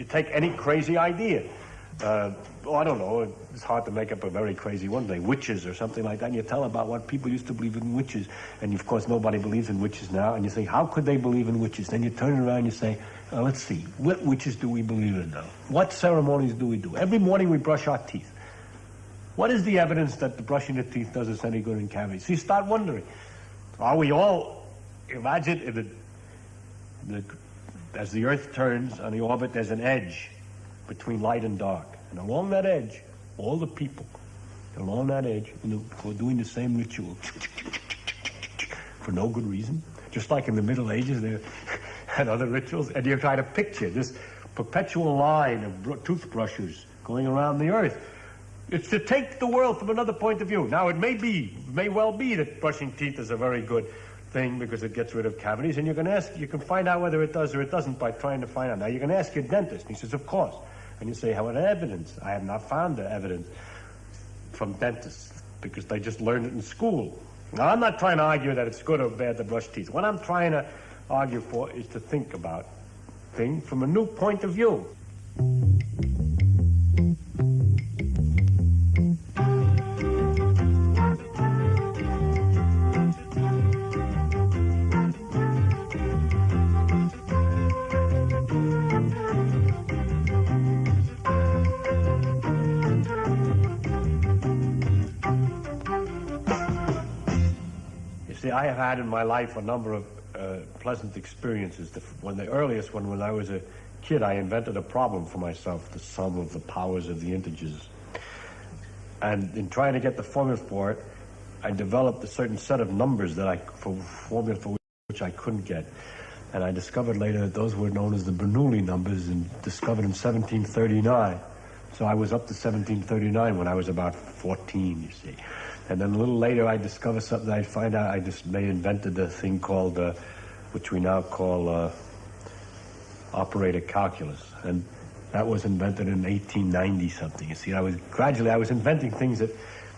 You take any crazy idea. I don't know, it's hard to make up a very crazy one thing, witches or something like that, and you tell about what people used to believe in witches, and of course nobody believes in witches now, and you say, how could they believe in witches? Then you turn it around and you say, let's see, what witches do we believe in now? What ceremonies do we do? Every morning we brush our teeth. What is the evidence that the brushing the teeth does us any good in cavities? So you start wondering, are we all, imagine as the Earth turns on the orbit, there's an edge between light and dark. And along that edge, all the people along that edge were doing the same ritual for no good reason. Just like in the Middle Ages, they had other rituals. And you try to picture this perpetual line of toothbrushes going around the Earth. It's to take the world from another point of view. Now, it may well be that brushing teeth is a very good thing because it gets rid of cavities, and you can find out whether it does or it doesn't by trying to find out. Now, you can ask your dentist, and he says, of course. And you say, how about evidence? I have not found the evidence from dentists because they just learned it in school. Now, I'm not trying to argue that it's good or bad to brush teeth. What I'm trying to argue for is to think about things from a new point of view. I have had in my life a number of pleasant experiences. The earliest one, when I was a kid, I invented a problem for myself, the sum of the powers of the integers. And in trying to get the formula for it, I developed a certain set of numbers formula for which I couldn't get. And I discovered later that those were known as the Bernoulli numbers, and discovered in 1739. So I was up to 1739 when I was about 14, you see. And then a little later, I discovered something. I find out they invented a thing called, which we now call operator calculus. And that was invented in 1890 something. You see, I was inventing things that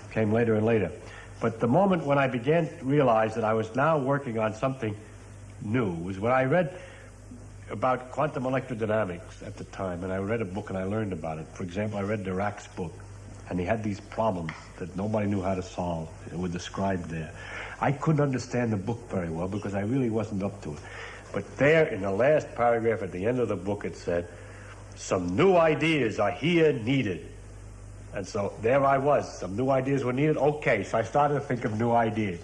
came later and later. But the moment when I began to realize that I was now working on something new was when I read about quantum electrodynamics at the time. And I read a book and I learned about it. For example, I read Dirac's book. And he had these problems that nobody knew how to solve. They were described there. I couldn't understand the book very well because I really wasn't up to it. But there, in the last paragraph at the end of the book, it said, some new ideas are here needed. And so there I was. Some new ideas were needed. Okay, so I started to think of new ideas.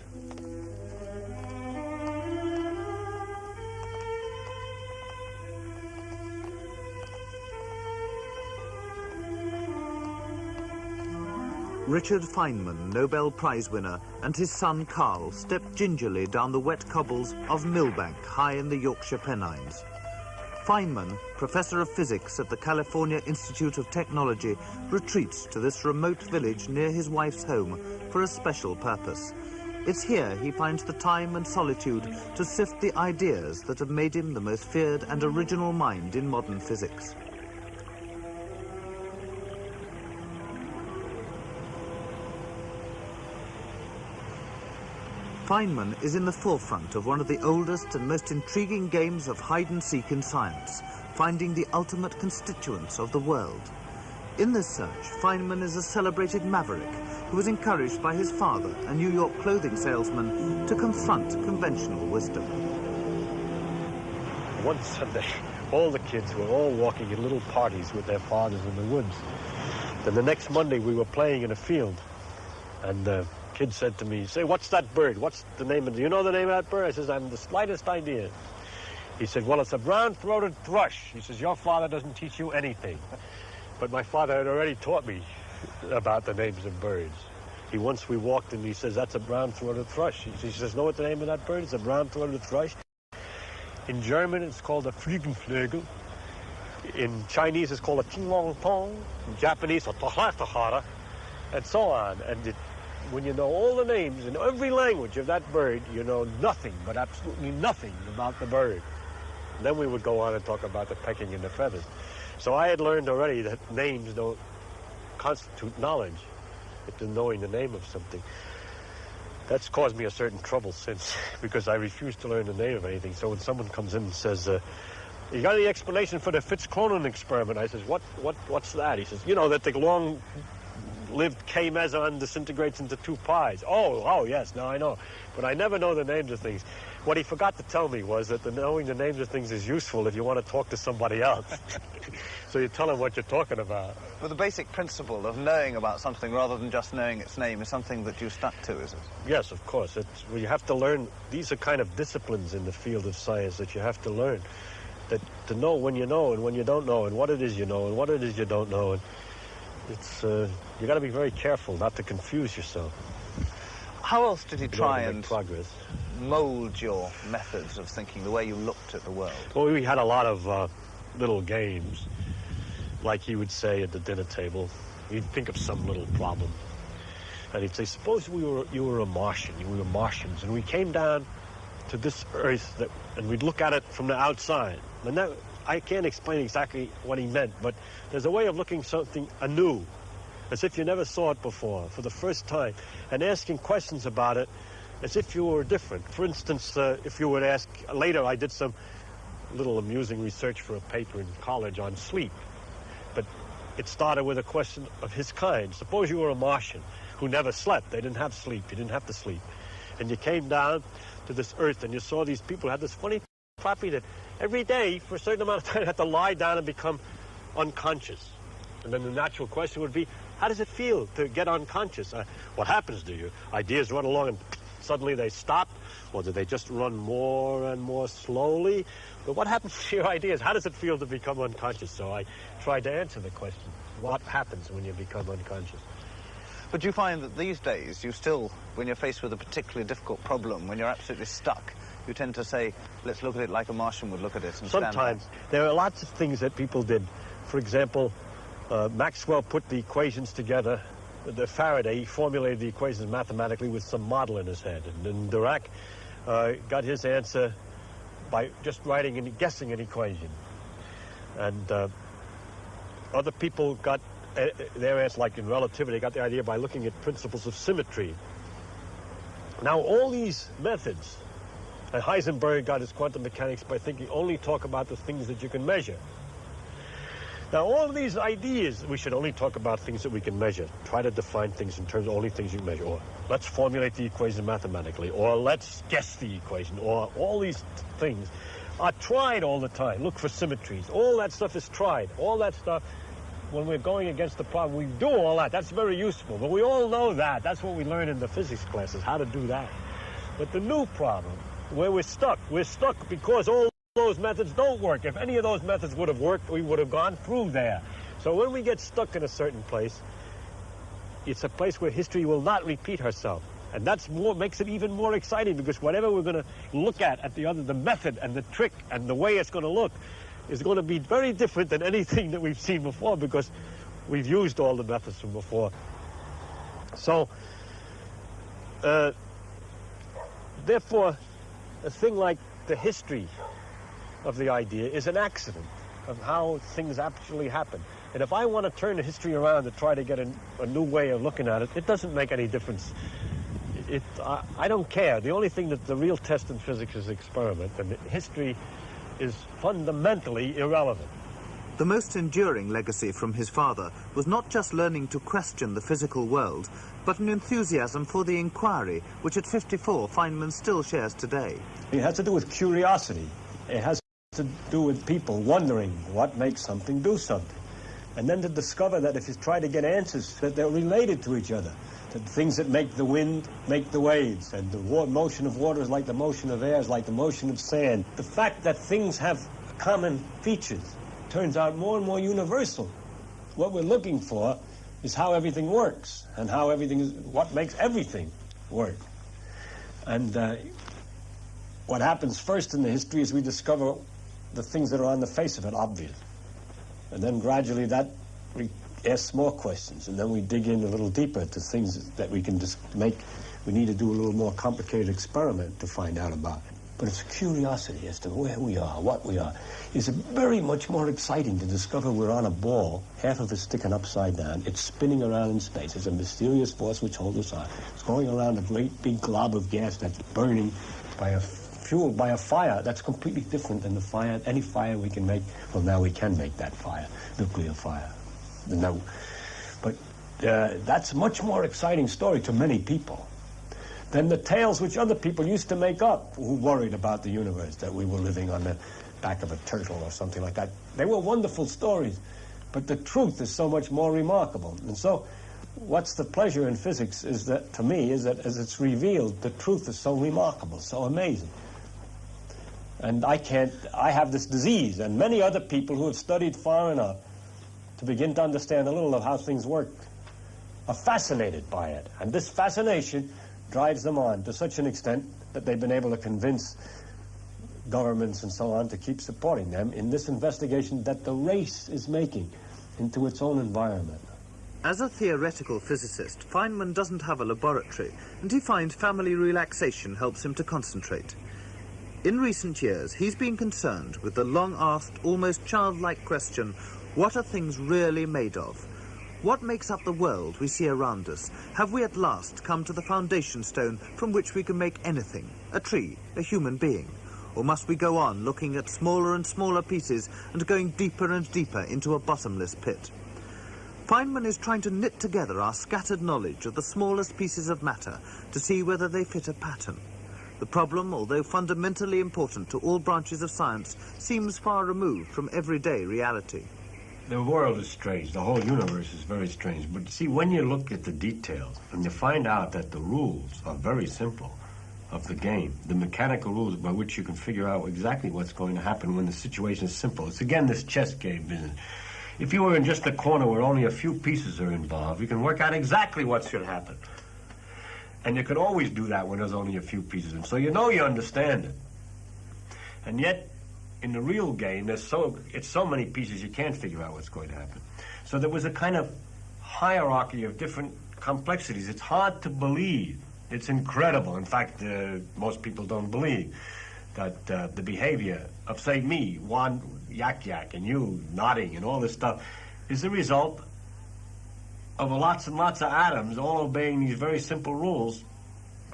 Richard Feynman, Nobel Prize winner, and his son Carl stepped gingerly down the wet cobbles of Millbank, high in the Yorkshire Pennines. Feynman, professor of physics at the California Institute of Technology, retreats to this remote village near his wife's home for a special purpose. It's here he finds the time and solitude to sift the ideas that have made him the most feared and original mind in modern physics. Feynman is in the forefront of one of the oldest and most intriguing games of hide-and-seek in science, finding the ultimate constituents of the world. In this search, Feynman is a celebrated maverick who was encouraged by his father, a New York clothing salesman, to confront conventional wisdom. One Sunday, all the kids were all walking in little parties with their fathers in the woods. Then the next Monday, we were playing in a field, and kid said to me, say, what's that bird? What's the name of it? Do you know the name of that bird? I says, I haven't the slightest idea. He said, well, it's a brown-throated thrush. He says, your father doesn't teach you anything. But my father had already taught me about the names of birds. Once we walked and he says, that's a brown-throated thrush. He says, know what the name of that bird is? A brown-throated thrush. In German, it's called a Flügelflögel. In Chinese, it's called a Tinglong-tong. In Japanese, a Tohlachtohara, and so on. And when you know all the names in every language of that bird, you know nothing, but absolutely nothing about the bird. And then we would go on and talk about the pecking and the feathers. So I had learned already that names don't constitute knowledge. It's knowing the name of something. That's caused me a certain trouble since, because I refuse to learn the name of anything. So when someone comes in and says, You got any explanation for the Fitz-Cronin experiment? I says, what's that? He says, you know, that the long-lived K meson disintegrates into 2 pies. Oh, yes, now I know. But I never know the names of things. What he forgot to tell me was that knowing the names of things is useful if you want to talk to somebody else. So you tell him what you're talking about. But the basic principle of knowing about something rather than just knowing its name is something that you stuck to, is it? Yes, of course. You have to learn. These are kind of disciplines in the field of science that you have to learn. That to know when you know and when you don't know, and what it is you know and what it is you don't know. And it's you got to be very careful not to confuse yourself. How else did he try and progress? mold your methods of thinking, the way you looked at the world? Well, we had a lot of little games, like he would say at the dinner table. He'd think of some little problem, and he'd say, suppose you were a Martian, we were Martians, and we came down to this Earth, and we'd look at it from the outside. And that, I can't explain exactly what he meant, but there's a way of looking something anew, as if you never saw it before, for the first time, and asking questions about it as if you were different. For instance, if you would ask, later I did some little amusing research for a paper in college on sleep, but it started with a question of his kind. Suppose you were a Martian who never slept. They didn't have sleep. You didn't have to sleep. And you came down to this Earth and you saw these people who had this funny property that every day for a certain amount of time had to lie down and become unconscious. And then the natural question would be, how does it feel to get unconscious? What happens to you? Ideas run along and suddenly they stop, or do they just run more and more slowly? But what happens to your ideas? How does it feel to become unconscious? So I tried to answer the question, what happens when you become unconscious? But you find that these days, you still, when you're faced with a particularly difficult problem, when you're absolutely stuck, you tend to say, let's look at it like a Martian would look at it. And sometimes. There are lots of things that people did. For example, Maxwell put the equations together. The Faraday formulated the equations mathematically with some model in his head. And then Dirac got his answer by just writing and guessing an equation. And other people got their answer, like in relativity, got the idea by looking at principles of symmetry. Now, all these methods, and Heisenberg got his quantum mechanics by thinking only talk about the things that you can measure. Now, all of these ideas, we should only talk about things that we can measure. Try to define things in terms of only things you can measure. Or let's formulate the equation mathematically. Or let's guess the equation. Or all these things are tried all the time. Look for symmetries. All that stuff is tried. All that stuff, when we're going against the problem, we do all that. That's very useful. But we all know that. That's what we learn in the physics classes, how to do that. But the new problem, where we're stuck because all those methods don't work. If any of those methods would have worked, we would have gone through there. So when we get stuck in a certain place, it's a place where history will not repeat herself. And that's makes it even more exciting, because whatever we're going to look at the method and the trick and the way it's going to look is going to be very different than anything that we've seen before, because we've used all the methods from before. So, therefore, a thing like the history of the idea is an accident of how things actually happen. And if I want to turn the history around to try to get a new way of looking at it, it doesn't make any difference. I don't care. The only thing that the real test in physics is experiment, and history is fundamentally irrelevant. The most enduring legacy from his father was not just learning to question the physical world, but an enthusiasm for the inquiry, which at 54 Feynman still shares today. It has to do with curiosity. It has to do with people wondering what makes something do something. And then to discover that if you try to get answers, that they're related to each other. That things that make the wind make the waves, and the motion of water is like the motion of air, is like the motion of sand. The fact that things have common features turns out more and more universal. What we're looking for is how everything works, and how everything is, what makes everything work. And what happens first in the history is we discover the things that are on the face of it obvious. And then gradually that asks more questions, and then we dig in a little deeper to things that we can just make. We need to do a little more complicated experiment to find out about. But it's curiosity as to where we are, what we are. It's very much more exciting to discover we're on a ball, half of it sticking upside down. It's spinning around in space. It's a mysterious force which holds us on. It's going around a great big glob of gas that's burning by a fueled by a fire that's completely different than the fire, any fire we can make. Well, now we can make that fire, nuclear fire. No, but that's a much more exciting story to many people than the tales which other people used to make up who worried about the universe, that we were living on the back of a turtle or something like that. They were wonderful stories, but the truth is so much more remarkable. And so what's the pleasure in physics is that, to me, is that as it's revealed, the truth is so remarkable, so amazing. And I have this disease, and many other people who have studied far enough to begin to understand a little of how things work are fascinated by it. And this fascination drives them on to such an extent that they've been able to convince governments and so on to keep supporting them in this investigation that the race is making into its own environment. As a theoretical physicist, Feynman doesn't have a laboratory, and he finds family relaxation helps him to concentrate. In recent years, he's been concerned with the long-asked, almost childlike question, what are things really made of? What makes up the world we see around us? Have we at last come to the foundation stone from which we can make anything? A tree, a human being? Or must we go on looking at smaller and smaller pieces and going deeper and deeper into a bottomless pit? Feynman is trying to knit together our scattered knowledge of the smallest pieces of matter to see whether they fit a pattern. The problem, although fundamentally important to all branches of science, seems far removed from everyday reality. The world is strange. The whole universe is very strange. But see, when you look at the details and you find out that the rules are very simple of the game, the mechanical rules by which you can figure out exactly what's going to happen when the situation is simple. It's again this chess game business. If you were in just a corner where only a few pieces are involved, you can work out exactly what should happen. And you can always do that when there's only a few pieces. And so you know you understand it. And yet, in the real game, it's so many pieces you can't figure out what's going to happen. So there was a kind of hierarchy of different complexities. It's hard to believe. It's incredible. In fact, most people don't believe that the behavior of, say, me, one yak, and you nodding and all this stuff is the result of lots and lots of atoms all obeying these very simple rules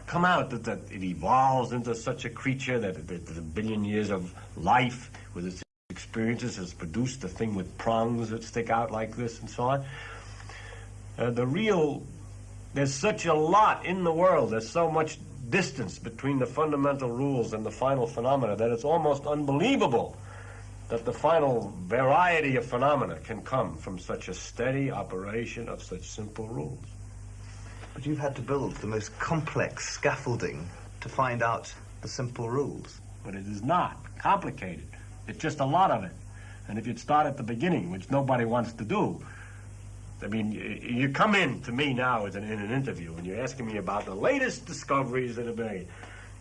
come out, that it evolves into such a creature that the billion years of life with its experiences has produced a thing with prongs that stick out like this and so on. There's such a lot in the world, there's so much distance between the fundamental rules and the final phenomena that it's almost unbelievable that the final variety of phenomena can come from such a steady operation of such simple rules. But you've had to build the most complex scaffolding to find out the simple rules. But it is not complicated. It's just a lot of it. And if you'd start at the beginning, which nobody wants to do, I mean, you come in to me now in an interview and you're asking me about the latest discoveries that have been made.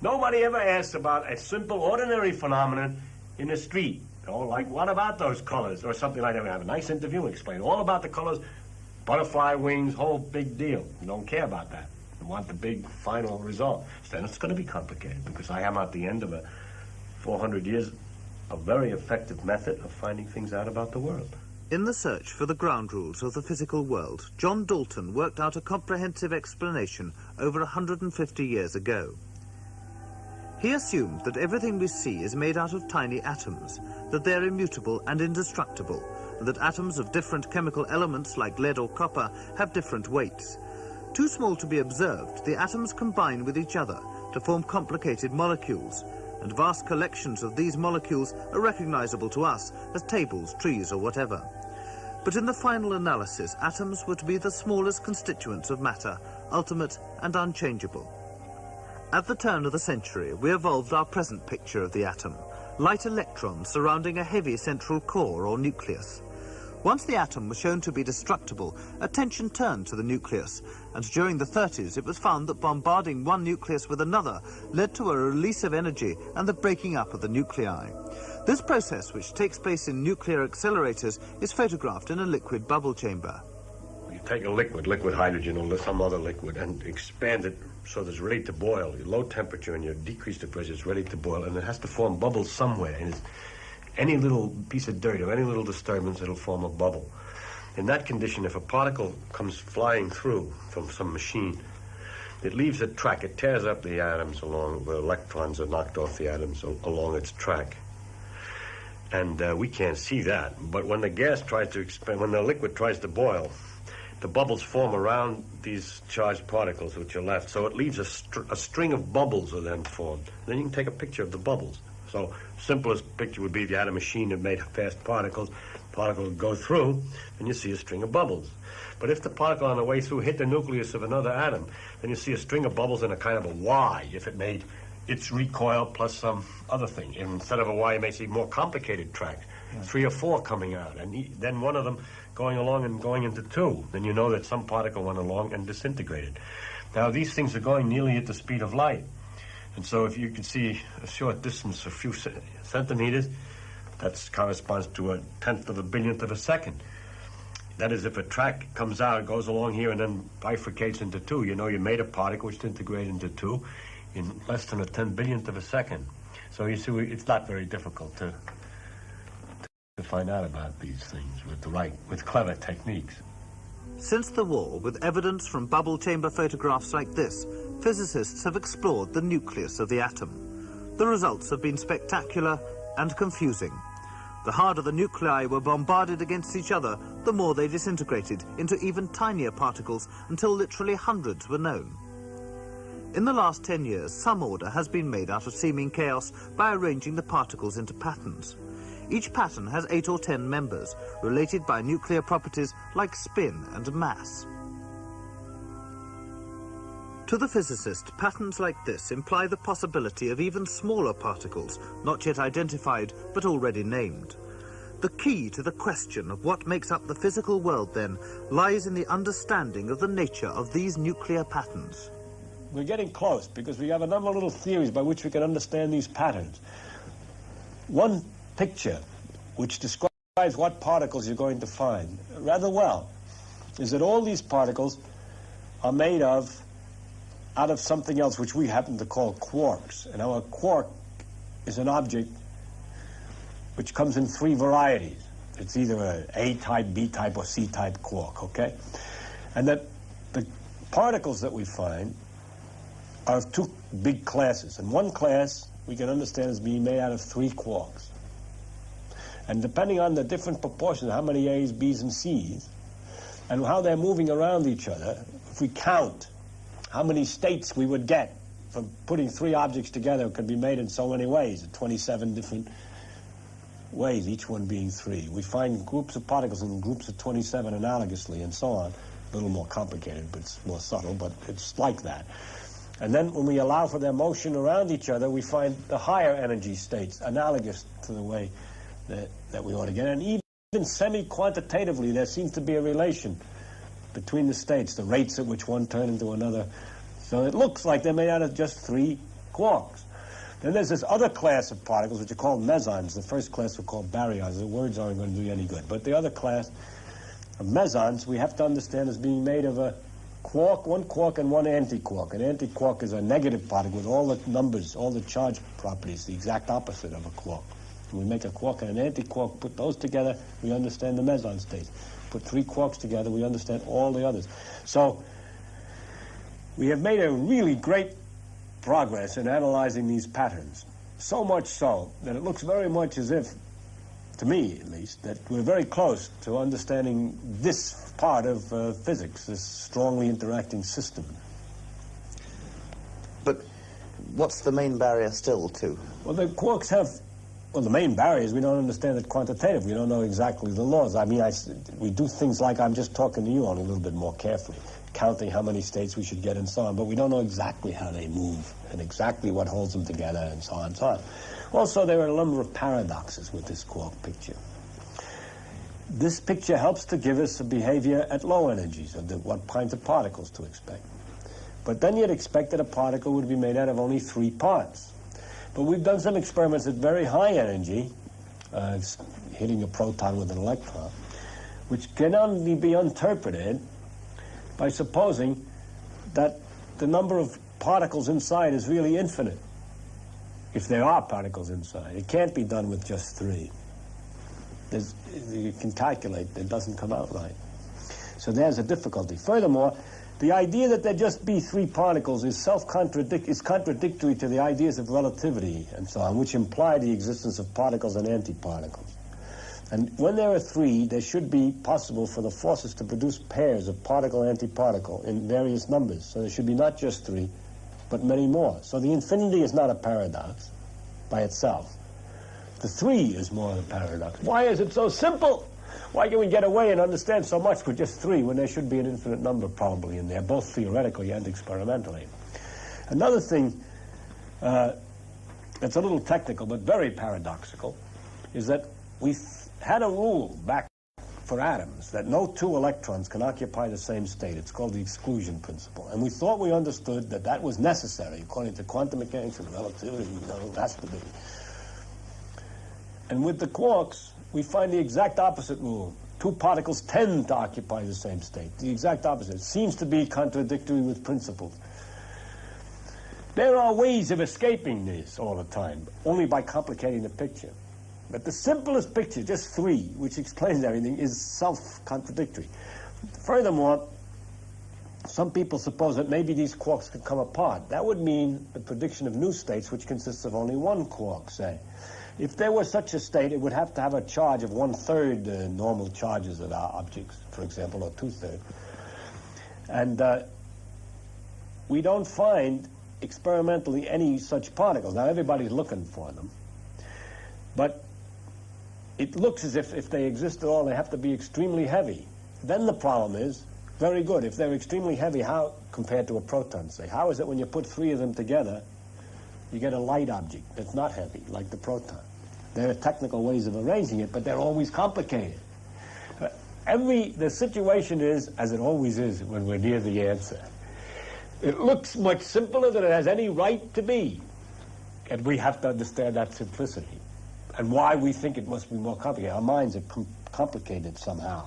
Nobody ever asks about a simple, ordinary phenomenon in the street. Oh, like, what about those colors? Or something like that. We have a nice interview and explain all about the colors. Butterfly wings, whole big deal. You don't care about that. You want the big final result. So then it's going to be complicated because I am at the end of 400 years, a very effective method of finding things out about the world. In the search for the ground rules of the physical world, John Dalton worked out a comprehensive explanation over 150 years ago. He assumed that everything we see is made out of tiny atoms, that they're immutable and indestructible, and that atoms of different chemical elements like lead or copper have different weights. Too small to be observed, the atoms combine with each other to form complicated molecules, and vast collections of these molecules are recognizable to us as tables, trees, or whatever. But in the final analysis, atoms were to be the smallest constituents of matter, ultimate and unchangeable. At the turn of the century, we evolved our present picture of the atom, light electrons surrounding a heavy central core or nucleus. Once the atom was shown to be destructible, attention turned to the nucleus, and during the 30s it was found that bombarding one nucleus with another led to a release of energy and the breaking up of the nuclei. This process, which takes place in nuclear accelerators, is photographed in a liquid bubble chamber. You take a liquid hydrogen or some other liquid, and expand it so that it's ready to boil. Your low temperature and you decrease the pressure, it's ready to boil, and it has to form bubbles somewhere. And any little piece of dirt or any little disturbance, it'll form a bubble. In that condition, if a particle comes flying through from some machine, it leaves a track. It tears up the atoms along, the electrons are knocked off the atoms along its track. And we can't see that. But when the gas tries to expand, when the liquid tries to boil, the bubbles form around these charged particles which are left. So it leaves a string of bubbles are then formed. Then you can take a picture of the bubbles. So simplest picture would be if you had a machine that made fast particles. Particle would go through, and you see a string of bubbles. But if the particle on the way through hit the nucleus of another atom, then you see a string of bubbles and a kind of a Y if it made its recoil plus some other thing. And instead of a Y, you may see more complicated tracks, 3 or 4 coming out, and then one of them going along and going into 2. Then you know that some particle went along and disintegrated. Now, these things are going nearly at the speed of light. And so if you can see a short distance, a few centimeters, that corresponds to 1/10 of a billionth of a second. That is, if a track comes out, it goes along here and then bifurcates into 2. You know you made a particle which disintegrated into 2 in less than a 10 billionth of a second. So you see, it's not very difficult to find out about these things with clever techniques. Since the war, with evidence from bubble chamber photographs like this, physicists have explored the nucleus of the atom. The results have been spectacular and confusing. The harder the nuclei were bombarded against each other, the more they disintegrated into even tinier particles until literally hundreds were known. In the last 10 years, some order has been made out of seeming chaos by arranging the particles into patterns. Each pattern has 8 or 10 members, related by nuclear properties like spin and mass. To the physicist, patterns like this imply the possibility of even smaller particles, not yet identified but already named. The key to the question of what makes up the physical world, then, lies in the understanding of the nature of these nuclear patterns. We're getting close because we have a number of little theories by which we can understand these patterns. One picture which describes what particles you're going to find rather well is that all these particles are made out of something else which we happen to call quarks. And our quark is an object which comes in 3 varieties. It's either an A-type, B-type, or C-type quark, okay? And that the particles that we find are of 2 big classes. And one class we can understand as being made out of 3 quarks. And depending on the different proportions, how many A's, B's, and C's, and how they're moving around each other, if we count how many states we would get from putting 3 objects together, it could be made in so many ways, 27 different ways, each one being 3. We find groups of particles in groups of 27 analogously, and so on. A little more complicated, but it's more subtle, but it's like that. And then when we allow for their motion around each other, we find the higher energy states analogous to the way that we ought to get. And even semi-quantitatively, there seems to be a relation between the states, the rates at which one turn into another. So it looks like they're made out of just 3 quarks. Then there's this other class of particles, which are called mesons. The first class were called baryons. The words aren't going to do you any good. But the other class of mesons, we have to understand as being made of a quark, 1 quark, and 1 antiquark. An antiquark is a negative particle with all the numbers, all the charge properties, the exact opposite of a quark. When we make a quark and an antiquark, put those together, we understand the meson states. Put 3 quarks together, we understand all the others. So we have made a really great progress in analyzing these patterns. So much so that it looks very much as if, to me at least, that we're very close to understanding this part of physics, this strongly interacting system. But what's the main barrier still to? Well, the quarks have... Well, the main barrier is we don't understand it quantitatively. We don't know exactly the laws. I mean, we do things like I'm just talking to you on a little bit more carefully, counting how many states we should get and so on, but we don't know exactly how they move and exactly what holds them together and so on and so on. Also, there are a number of paradoxes with this quark picture. This picture helps to give us a behavior at low energies of what kinds of particles to expect. But then you'd expect that a particle would be made out of only 3 parts. But we've done some experiments at very high energy, hitting a proton with an electron, which can only be interpreted by supposing that the number of particles inside is really infinite, if there are particles inside. It can't be done with just 3. You can calculate, it doesn't come out right. So there's a difficulty. Furthermore, The idea that there just be three particles is contradictory to the ideas of relativity and so on, which imply the existence of particles and antiparticles. And when there are three, there should be possible for the forces to produce pairs of particle-antiparticle in various numbers. So there should be not just three, but many more. So the infinity is not a paradox by itself. The three is more of a paradox. Why is it so simple? Why can we get away and understand so much with just three when there should be an infinite number probably in there, both theoretically and experimentally? Another thing that's a little technical but very paradoxical is that we had a rule back for atoms that no two electrons can occupy the same state. It's called the exclusion principle. And we thought we understood that that was necessary according to quantum mechanics and relativity. You know, it has to be. And with the quarks, we find the exact opposite rule. Two particles tend to occupy the same state. The exact opposite. It seems to be contradictory with principles. There are ways of escaping this all the time, only by complicating the picture. But the simplest picture, just three, which explains everything, is self-contradictory. Furthermore, some people suppose that maybe these quarks could come apart. That would mean the prediction of new states, which consists of only one quark, say. If there was such a state, it would have to have a charge of 1/3 the normal charges of our objects, for example, or 2/3. And we don't find experimentally any such particles. Now, everybody's looking for them. But it looks as if they exist at all, they have to be extremely heavy. Then the problem is, very good, if they're extremely heavy, how, compared to a proton, say, how is it when you put three of them together, you get a light object that's not heavy, like the proton? There are technical ways of arranging it, but they're always complicated. The situation is, as it always is when we're near the answer. It looks much simpler than it has any right to be. And we have to understand that simplicity and why we think it must be more complicated. Our minds are complicated somehow.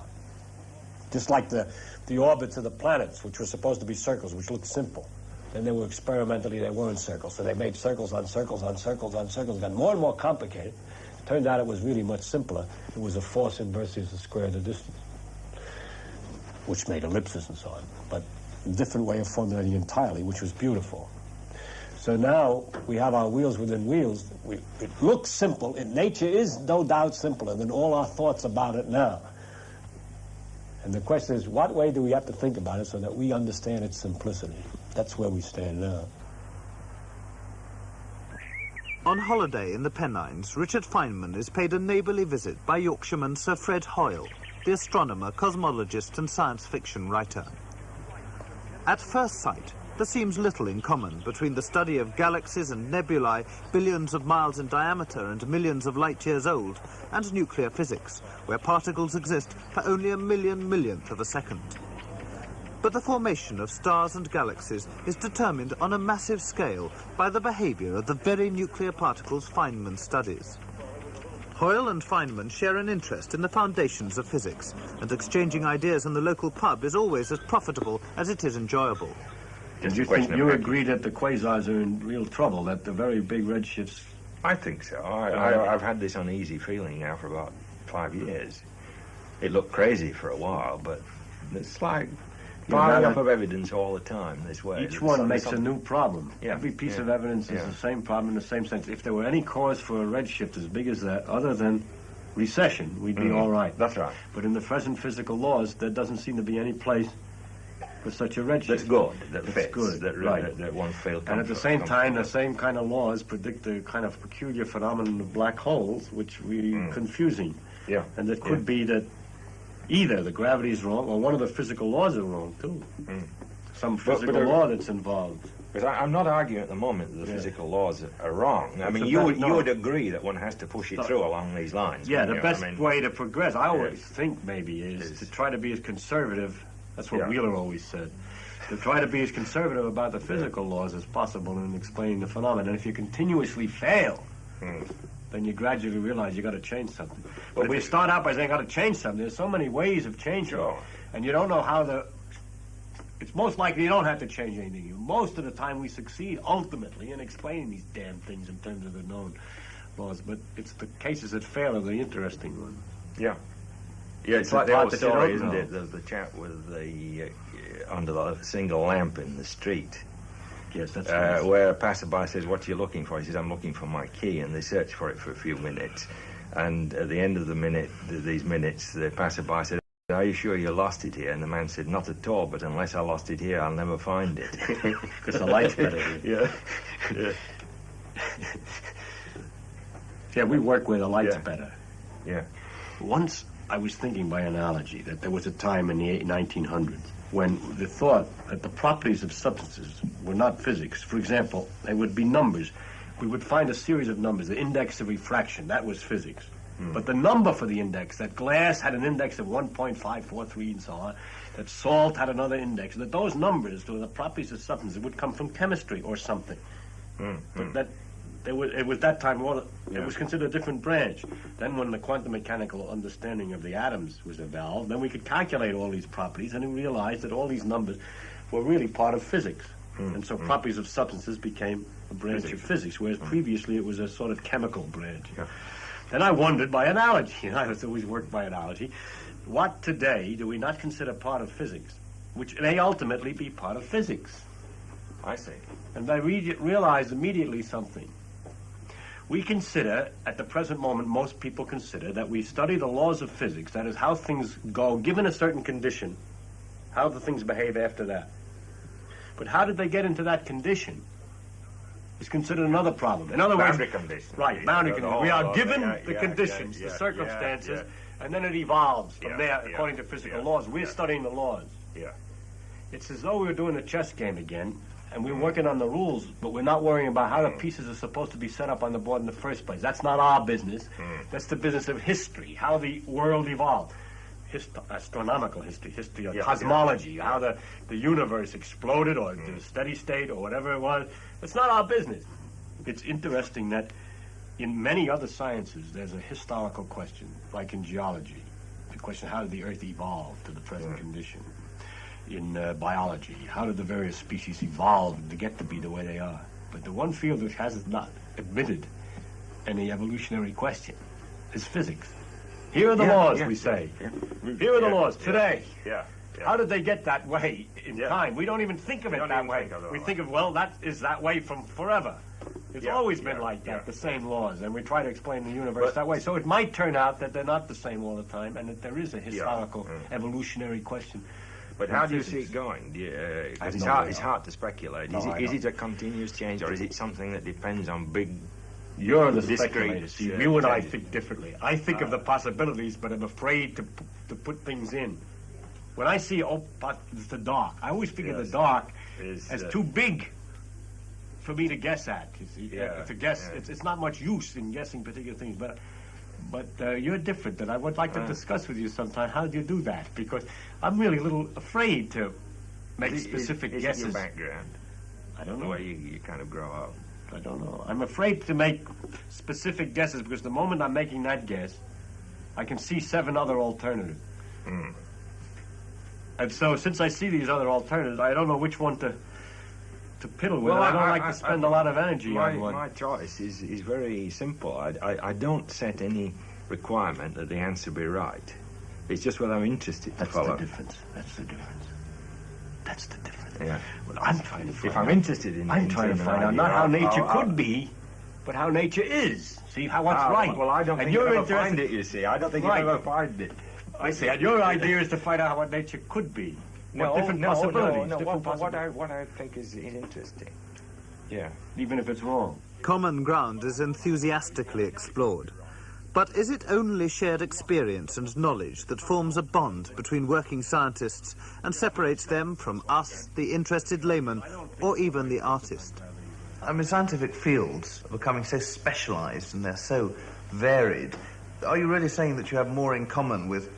Just like the orbits of the planets, which were supposed to be circles, which looked simple. Then they were experimentally, they weren't circles. So they made circles on circles on circles on circles, got more and more complicated. It turned out it was really much simpler. It was a force inverse is the square of the distance, which made ellipses and so on. But a different way of formulating entirely, which was beautiful. So now we have our wheels within wheels. It looks simple. Nature is no doubt simpler than all our thoughts about it now. And the question is, what way do we have to think about it so that we understand its simplicity? That's where we stand now. On holiday in the Pennines, Richard Feynman is paid a neighbourly visit by Yorkshireman Sir Fred Hoyle, the astronomer, cosmologist and science fiction writer. At first sight, there seems little in common between the study of galaxies and nebulae billions of miles in diameter and millions of light years old, and nuclear physics, where particles exist for only a millionth of a second. But the formation of stars and galaxies is determined on a massive scale by the behaviour of the very nuclear particles Feynman studies. Hoyle and Feynman share an interest in the foundations of physics, and exchanging ideas in the local pub is always as profitable as it is enjoyable. You agree that the quasars are in real trouble, that the very big redshifts... I think so. I've had this uneasy feeling now for about 5 years. It looked crazy for a while, but it's like piling up of evidence all the time this way. Each one makes a new problem. Yeah. Every piece of evidence is the same problem in the same sense. If there were any cause for a redshift as big as that, other than recession, we'd be all right. That's right. But in the present physical laws, there doesn't seem to be any place for such a redshift. That's good. That That's fits. good. That one failed. And at the same time, the same kind of laws predict the kind of peculiar phenomenon of black holes, which we confusing. Yeah. And it could be that either the gravity is wrong or one of the physical laws are wrong, too. Some physical law that's involved. Because I'm not arguing at the moment that the physical laws are wrong. I mean, you would agree that one has to push it through along these lines. Yeah, the best way to progress, I always think maybe, is to try to be as conservative. That's what Wheeler always said. To try to be as conservative about the physical laws as possible in explaining the phenomenon. And if you continuously fail, then you gradually realize you got to change something. But if you start out by saying, got to change something, there's so many ways of changing. And you don't know how it's most likely you don't have to change anything. Most of the time we succeed ultimately in explaining these damn things in terms of the known laws. But it's the cases that fail are the interesting ones. Yeah. Yeah, it's like the old part that you story, don't isn't know. it? The chap with the under the single lamp in the street. Yes, that's right. Where a passerby says, "What are you looking for?" He says, "I'm looking for my key," and they search for it for a few minutes. And at the end of these minutes, the passerby said, "Are you sure you lost it here?" And the man said, "Not at all, but unless I lost it here, I'll never find it." Because the light's better here. Yeah. Yeah, we work where the light's Yeah. better. Yeah. Once I was thinking by analogy that there was a time in the 1900s when the thought that the properties of substances were not physics. For example, they would be numbers. We would find a series of numbers. The index of refraction, that was physics. But the number for the index, that glass had an index of 1.543 and so on, that salt had another index, that those numbers, to the properties of substances, would come from chemistry or something. But that it was that time, it was considered a different branch. Then when the quantum mechanical understanding of the atoms was evolved, then we could calculate all these properties, and we realized that all these numbers were really part of physics. And so properties of substances became a branch of physics, whereas previously it was a sort of chemical branch. Then I wondered by analogy, I always worked by analogy, what today do we not consider part of physics, which may ultimately be part of physics? I see. And I realized immediately something. We consider, at the present moment, most people consider that we study the laws of physics, that is how things go, given a certain condition, how the things behave after that. But how did they get into that condition is considered another problem. In other Boundary words, conditions. right, boundary conditions. We are given the yeah, conditions, yeah, the circumstances, yeah. and then it evolves from Yeah, there yeah, according to physical yeah, laws. We're yeah. studying the laws. Yeah. It's as though we were doing a chess game again, and we're working on the rules, but we're not worrying about how the pieces are supposed to be set up on the board in the first place. That's not our business. That's the business of history, how the world evolved. Astronomical history, history of cosmology, how the universe exploded or the steady state or whatever it was. It's not our business. It's interesting that in many other sciences, there's a historical question, like in geology, the question, how did the Earth evolve to the present condition? In biology, how did the various species evolve to get to be the way they are? But the one field which has not admitted any evolutionary question is physics. Here are the laws, we say. Here are the laws today. How did they get that way in time? We don't even think of it that way. We think of, well, that is that way from forever. It's always been like that, the same laws, and we try to explain the universe that way. So it might turn out that they're not the same all the time, and that there is a historical, evolutionary question. But how do you see it going? It's hard to speculate. Is it a continuous change, or is it something that depends on big... You're the speculator. See, you and I think differently. I think of the possibilities, but I'm afraid to put things in. When I see the dark, I always figure the dark as too big for me to guess at. You see, to guess, it's not much use in guessing particular things. But you're different, and I would like to discuss with you sometime how do you do that, because I'm really a little afraid to make specific guesses. Is it your background? I don't know. The way you kind of grow up. I don't know. I'm afraid to make specific guesses because the moment I'm making that guess, I can see 7 other alternatives. And so since I see these other alternatives, I don't know which one to piddle with. Well, I don't like to spend a lot of energy on one. My choice is very simple. I don't set any requirement that the answer be right. It's just what I'm interested to follow. That's the difference. That's the difference. That's the difference. Yeah. Well, I'm trying to find If I'm interested in... I'm trying to find out not how nature could be, but how nature is. See, what's right. Well, I don't think you'll ever find it, you see. I don't think you'll ever find it. I see. And your idea is to find out what nature could be. Different possibilities. What I think is interesting. Yeah. Even if it's wrong. Common ground is enthusiastically explored. But is it only shared experience and knowledge that forms a bond between working scientists and separates them from us, the interested layman, or even the artist? I mean, scientific fields are becoming so specialized and they're so varied. Are you really saying that you have more in common with,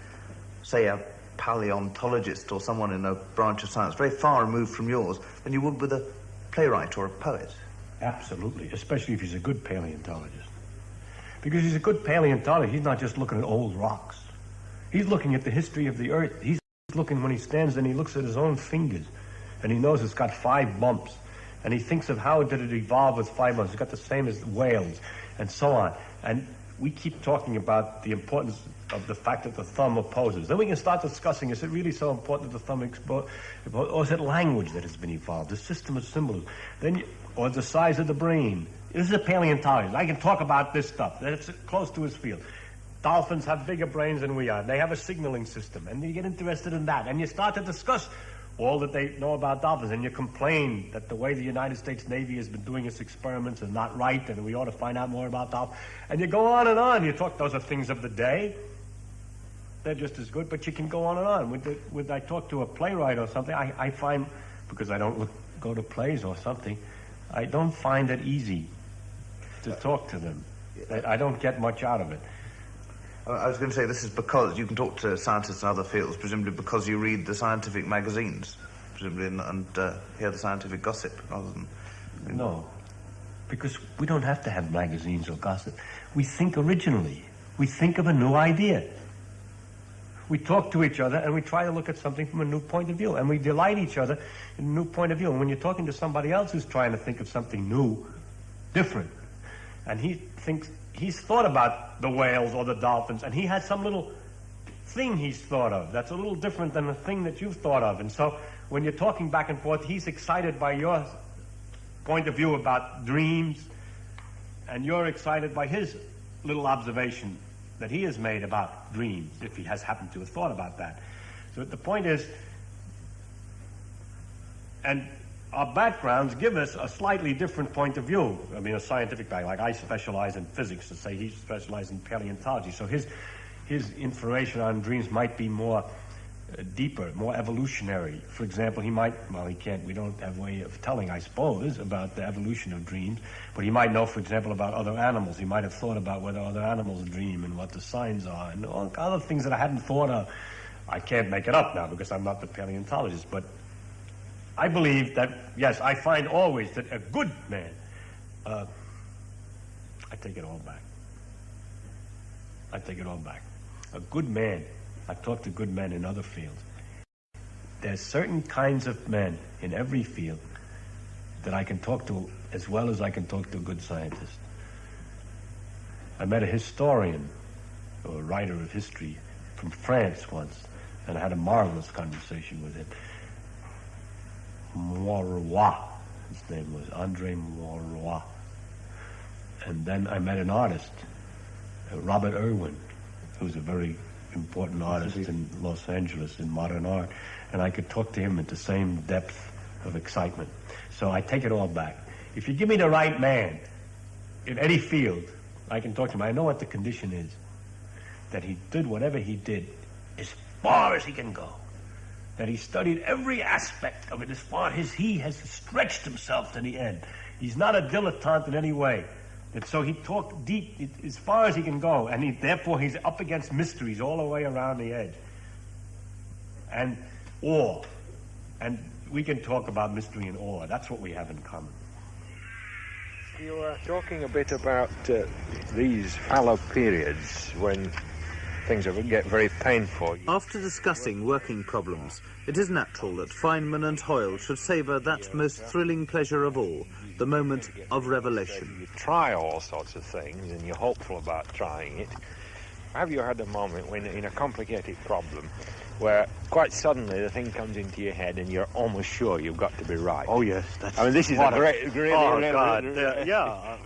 say, a paleontologist or someone in a branch of science very far removed from yours than you would with a playwright or a poet? Absolutely, especially if he's a good paleontologist. Because he's a good paleontologist, he's not just looking at old rocks. He's looking at the history of the Earth. He's looking, when he stands and he looks at his own fingers, and he knows it's got 5 bumps, and he thinks of how did it evolve with 5 bumps. It's got the same as whales, and so on. And we keep talking about the importance of the fact that the thumb opposes. Then we can start discussing, is it really so important that the thumb or is it language that has been evolved, the system of symbolism, or the size of the brain? This is a paleontologist. I can talk about this stuff. That's close to his field. Dolphins have bigger brains than we are. They have a signaling system, and you get interested in that, and you start to discuss all that they know about dolphins, and you complain that the way the United States Navy has been doing its experiments is not right, and we ought to find out more about dolphins. And you go on and on. You talk, those are things of the day. They're just as good, but you can go on and on. When I talk to a playwright or something, I find, because I don't go to plays or something, I don't find it easy to talk to them. I don't get much out of it. I was going to say, this is because you can talk to scientists in other fields, presumably because you read the scientific magazines, presumably, and hear the scientific gossip rather than... No, because we don't have to have magazines or gossip. We think originally. We think of a new idea. We talk to each other, and we try to look at something from a new point of view, and we delight each other in a new point of view. And when you're talking to somebody else who's trying to think of something new, different, and he's thought about the whales or the dolphins, and he has some little thing he's thought of that's a little different than the thing that you've thought of. And so when you're talking back and forth, he's excited by your point of view about dreams, and you're excited by his little observation that he has made about dreams, if he has happened to have thought about that. So the point is, and our backgrounds give us a slightly different point of view. I mean, a scientific background. Like I specialize in physics, to say he specializes in paleontology. So his information on dreams might be more deeper, more evolutionary. For example, he can't, we don't have a way of telling, I suppose, about the evolution of dreams, but he might know, for example, about other animals. He might have thought about whether other animals dream and what the signs are, and all other things that I hadn't thought of. I can't make it up now because I'm not the paleontologist, but I believe that, yes, I find always that a good man, I take it all back. A good man, I've talked to good men in other fields. There's certain kinds of men in every field that I can talk to as well as I can talk to a good scientist. I met a historian, or a writer of history, from France once, and I had a marvelous conversation with him. Maurois, his name was André Maurois. And then I met an artist, Robert Irwin, who's a very important artist in Los Angeles in modern art, and I could talk to him at the same depth of excitement. So I take it all back. If you give me the right man in any field, I can talk to him. I know what the condition is, that he did whatever he did as far as he can go, that he studied every aspect of it as far as he has stretched himself to the end. He's not a dilettante in any way. And so he talked deep as far as he can go, and therefore he's up against mysteries all the way around the edge. And awe. And we can talk about mystery and awe. That's what we have in common. You were talking a bit about these fallow periods when things get very painful. After discussing working problems, it is natural that Feynman and Hoyle should savour that most thrilling pleasure of all, the moment of revelation. You try all sorts of things and you're hopeful about trying it. Have you had a moment when, in a complicated problem, where quite suddenly the thing comes into your head and you're almost sure you've got to be right? Oh, yes. I mean, this is a great... Oh, God. Yeah.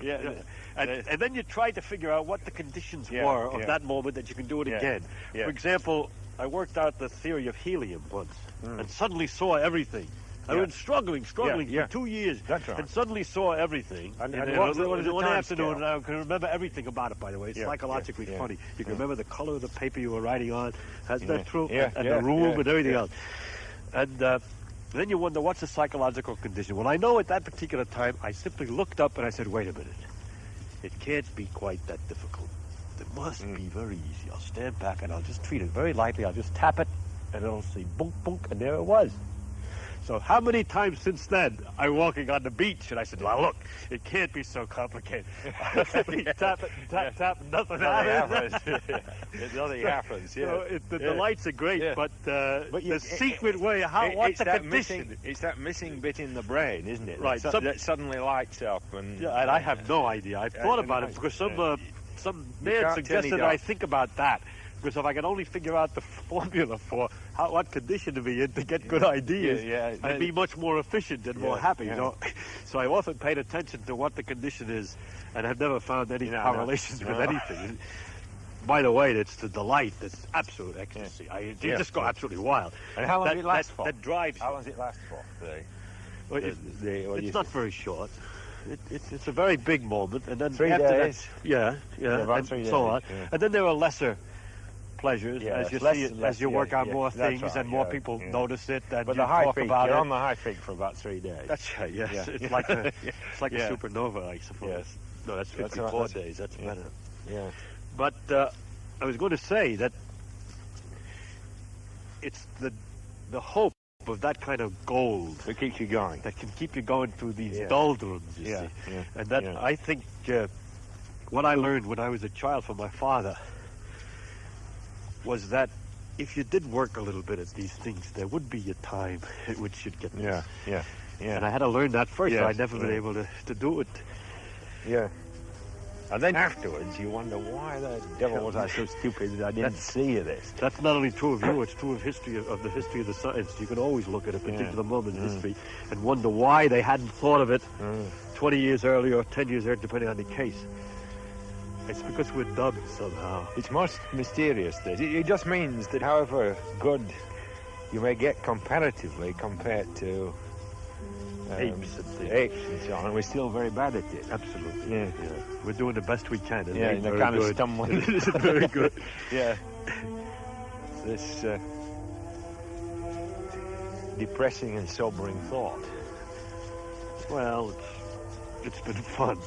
And then you try to figure out what the conditions were of that moment that you can do it again. Yeah. For example, I worked out the theory of helium once and suddenly saw everything. I was struggling for 2 years. That's right. And suddenly saw everything. And one afternoon, and I can remember everything about it, by the way. It's psychologically funny. You can remember the color of the paper you were writing on. Is that true? And the room and everything else. And then you wonder, what's the psychological condition? Well, I know at that particular time, I simply looked up and I said, wait a minute. It can't be quite that difficult. It must be very easy. I'll stand back and I'll just treat it very lightly. I'll just tap it and it'll say bunk, bunk, and there it was. So how many times since then I'm walking on the beach and I said, well, look, it can't be so complicated. I simply tap it, tap, nothing happens. Nothing happens, yeah. So the lights are great, but the secret way, what's the condition? It's that missing bit in the brain, isn't it? Right. That suddenly lights up. And I have no idea. I've thought about it because some some You man can't suggested turn it that I off. think about that. Because if I could only figure out the formula for what condition to be in to get good ideas, yeah. I'd be much more efficient and more Yeah, happy. yeah. You know? So I've often paid attention to what the condition is, and I've never found any No, correlations with anything. By the way, it's the delight, it's absolute ecstasy. You Yeah. just go absolutely wild. And how long that, did it last that, for? That drives you. How long does it last for? Well, it's not very short. It's a very big moment, and then 3 after days. that, about and 3 so days, on. yeah. And then there are lesser pleasures Yeah, as you less- see it, less, as you yeah, work out yeah, more that's things right, and more yeah, people yeah. notice it, and But you the high talk peak, about you're it. on the high peak for about 3 days. That's right. Yes, Yeah. it's like a Yeah. supernova, I suppose. Yes. No, that's That's 54 right, days. That's yeah. better. Yeah. But I was going to say that it's the hope of that kind of gold It keeps you going. that can keep you going through these Yeah. doldrums, you Yeah, see. yeah, And that, yeah. I think, what I learned when I was a child from my father was that if you did work a little bit at these things, there would be a time at which you'd get this. Yeah. And I had to learn that first, Yes, or I'd never been yeah. able to do it. Yeah. And then afterwards, you wonder why the devil was I so stupid that I didn't see this. That's not only true of you, it's true of the history of the science. You can always look at a particular moment in history and wonder why they hadn't thought of it 20 years earlier or 10 years earlier, depending on the case. It's because we're dumb somehow. It's most mysterious, this. It just means that however good you may get comparatively compared to Apes and things. apes and so on, we're still very bad at it. Absolutely. Yeah. We're doing the best we can. And Yeah, ain't they're very kind of good. stumbling. It isn't very good. Yeah. This depressing and sobering thought. Well, it's been fun.